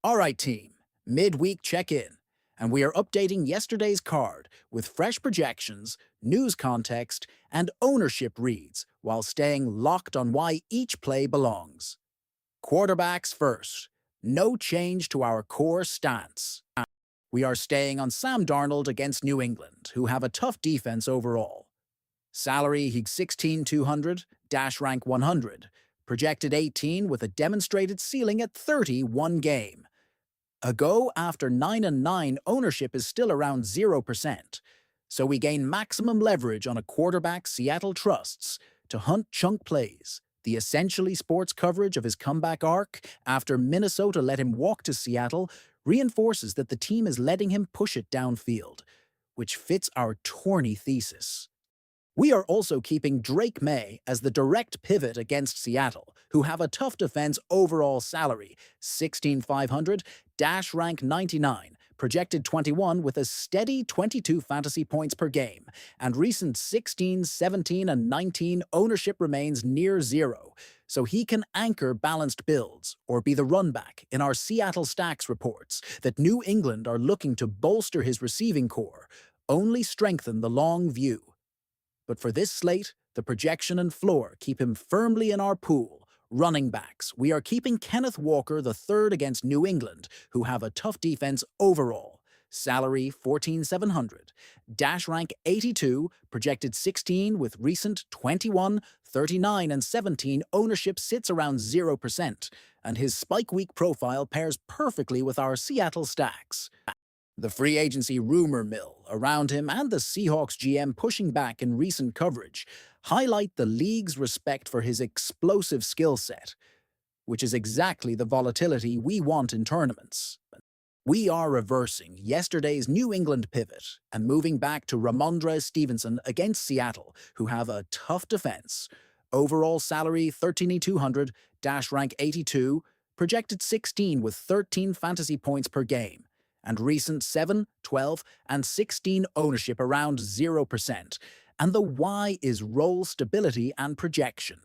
All right, team, midweek check-in, and we are updating yesterday's card with fresh projections, news context, and ownership reads while staying locked on why each play belongs. Quarterbacks first. No change to our core stance. We are staying on Sam Darnold against New England, who have a tough defense overall. Salary, he's 16,200, dash rank 100. Projected 18 with a demonstrated ceiling at 30 one game. A go after 9 and 9 ownership is still around 0%, so we gain maximum leverage on a quarterback Seattle trusts to hunt chunk plays. The essentially sports coverage of his comeback arc after Minnesota let him walk to Seattle reinforces that the team is letting him push it downfield, which fits our tourney thesis. We are also keeping Drake May as the direct pivot against Seattle, who have a tough defense overall salary, 16,500, dash rank 99, projected 21 with a steady 22 fantasy points per game, and recent 16, 17, and 19 ownership remains near zero, so he can anchor balanced builds or be the runback in our Seattle Stacks reports that New England are looking to bolster his receiving core, only strengthen the long view. But for this slate, the projection and floor keep him firmly in our pool. Running backs, we are keeping Kenneth Walker the third against New England, who have a tough defense overall. Salary 14,700, dash rank 82, projected 16 with recent 21, 39, and 17 ownership sits around 0%, and his spike week profile pairs perfectly with our Seattle stacks. The free agency rumor mill around him and the Seahawks GM pushing back in recent coverage highlight the league's respect for his explosive skill set, which is exactly the volatility we want in tournaments. We are reversing yesterday's New England pivot and moving back to Ramondre Stevenson against Seattle, who have a tough defense. Overall salary 13,200, dash rank 82, projected 16 with 13 fantasy points per game, and recent 7, 12, and 16 ownership around 0%, and the why is role stability and projection.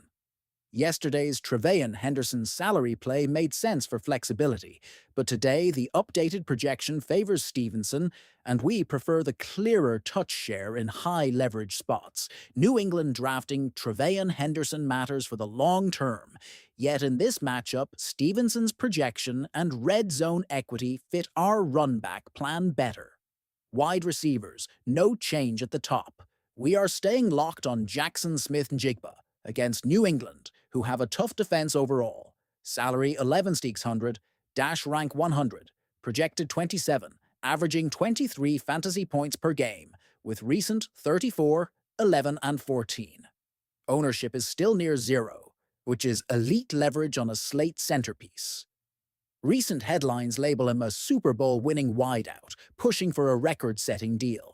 Yesterday's Trevayon Henderson's salary play made sense for flexibility, but today the updated projection favors Stevenson, and we prefer the clearer touch share in high leverage spots. New England drafting Trevayon Henderson matters for the long term, yet in this matchup, Stevenson's projection and red zone equity fit our run-back plan better. Wide receivers, no change at the top. We are staying locked on Jackson Smith-Njigba against New England, who have a tough defense overall. Salary 11,600, dash rank 100, projected 27, averaging 23 fantasy points per game, with recent 34, 11, and 14. Ownership is still near zero, which is elite leverage on a slate centerpiece. Recent headlines label him a Super Bowl winning wideout, pushing for a record-setting deal.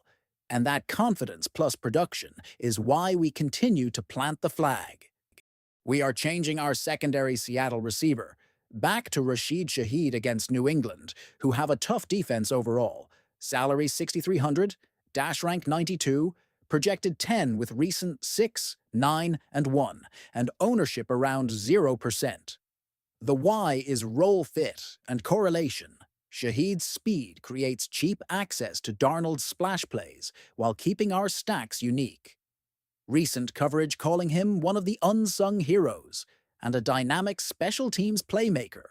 And that confidence plus production is why we continue to plant the flag. We are changing our secondary Seattle receiver back to Rashid Shaheed against New England, who have a tough defense overall. Salary 6,300, dash rank 92, projected 10 with recent 6, 9, and 1, and ownership around 0%. The why is role fit and correlation. Shaheed's speed creates cheap access to Darnold's splash plays while keeping our stacks unique. Recent coverage calling him one of the unsung heroes and a dynamic special teams playmaker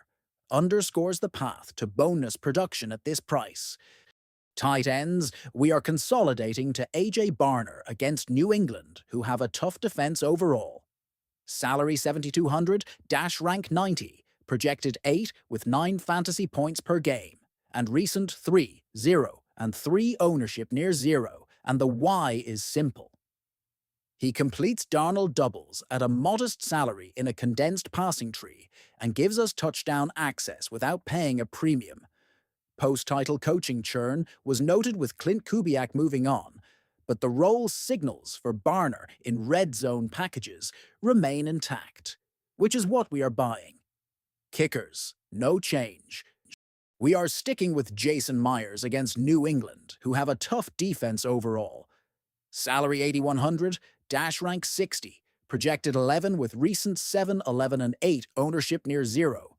underscores the path to bonus production at this price. Tight ends, we are consolidating to A.J. Barner against New England, who have a tough defense overall. Salary 7,200, dash rank 90, projected 8 with 9 fantasy points per game, and recent 3, 0, and 3 ownership near 0, and the why is simple. He completes Darnold doubles at a modest salary in a condensed passing tree and gives us touchdown access without paying a premium. Post-title coaching churn was noted with Clint Kubiak moving on, but the role signals for Barner in red zone packages remain intact, which is what we are buying. Kickers, no change. We are sticking with Jason Myers against New England, who have a tough defense overall. Salary 8,100, dash rank 60, projected 11 with recent 7, 11, and 8 ownership near 0,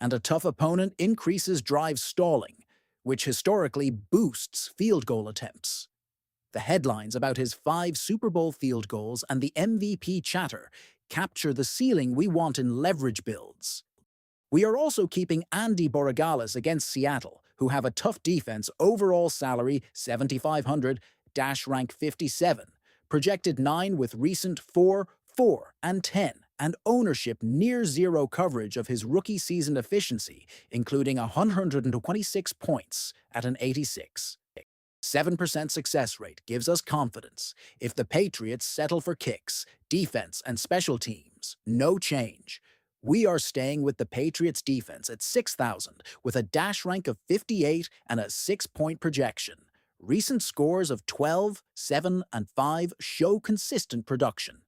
and a tough opponent increases drive stalling, which historically boosts field goal attempts. The headlines about his 5 Super Bowl field goals and the MVP chatter capture the ceiling we want in leverage builds. We are also keeping Andy Borregales against Seattle, who have a tough defense, overall salary 7,500, dash rank 57, projected 9 with recent 4, 4, and 10, and ownership near zero coverage of his rookie season efficiency, including 126 points at an 86. 7% success rate gives us confidence. If the Patriots settle for kicks, defense, and special teams, no change. We are staying with the Patriots defense at 6,000 with a dash rank of 58 and a 6-point projection. Recent scores of 12, 7, and 5 show consistent production.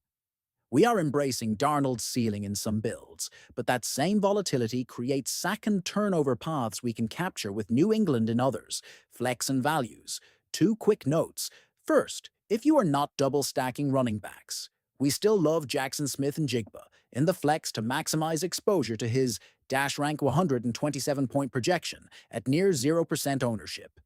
We are embracing Darnold's ceiling in some builds, but that same volatility creates sack and turnover paths we can capture with New England in others, flex and values. 2 quick notes. First, if you are not double stacking running backs, we still love Jackson Smith and Jigba in the flex to maximize exposure to his dash rank 127-point projection at near 0% ownership.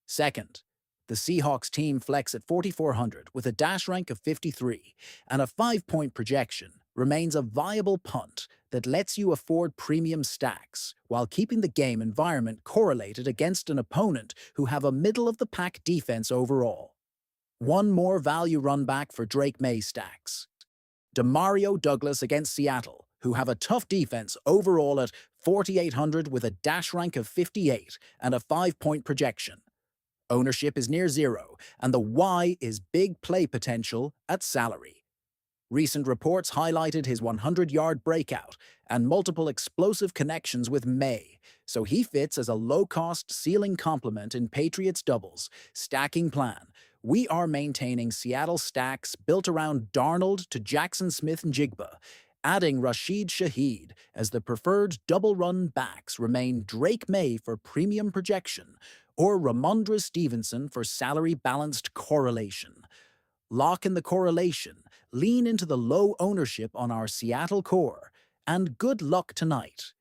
Second, the Seahawks team flex at 4,400 with a dash rank of 53 and a 5-point projection remains a viable punt that lets you afford premium stacks while keeping the game environment correlated against an opponent who have a middle-of-the-pack defense overall. One more value run back for Drake May stacks. Demario Douglas against Seattle, who have a tough defense overall at 4,800 with a dash rank of 58 and a 5-point projection. Ownership is near zero, and the Y is big play potential at salary. Recent reports highlighted his 100-yard breakout and multiple explosive connections with May, so he fits as a low-cost ceiling complement in Patriots doubles. Stacking plan. We are maintaining Seattle stacks built around Darnold to Jackson Smith and Jigba, adding Rashid Shaheed as the preferred double-run backs remain Drake May for premium projection or Ramondre Stevenson for salary-balanced correlation. Lock in the correlation, lean into the low ownership on our Seattle core, and good luck tonight.